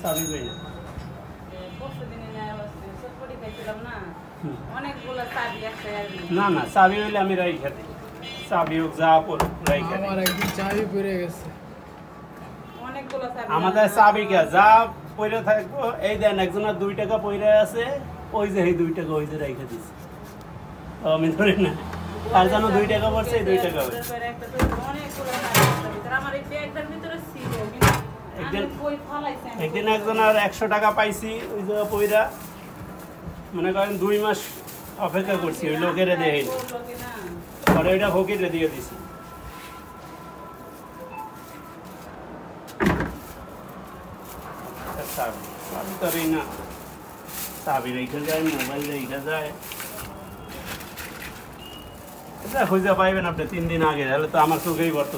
চাবি পাই না। না না চাবি হইলে আমি রাইখা দিই, চাবি হোক যা রাইখা দিই। আমার একদিন চাবি পড়ে গেছে। আমাদের চাবি কে যা পইরা থাকবো, এই দেন একজনের 2 টাকা পইরা আছে, ওই যে এই 2 টাকা ওই যে রাইখা দিছি। আমি ধরি না আর জানো 2 টাকা পড়ছে, এই 2 টাকা একদিন একজনের 100 টাকা পাইছি ওই যে পইরা, মনে করেন 2 মাস অপেক্ষা করছি ওই লোকেরে দেই পরে ওইটা ফকিরে দিয়ে দিছি। চাবি তরি না, চাবি রেখে যায়, মোবাইল রেখে যায়, এটা খুঁজে পাইবেন আপনি 3 দিন আগে, তাহলে তো আমার চোখেই পড়তো।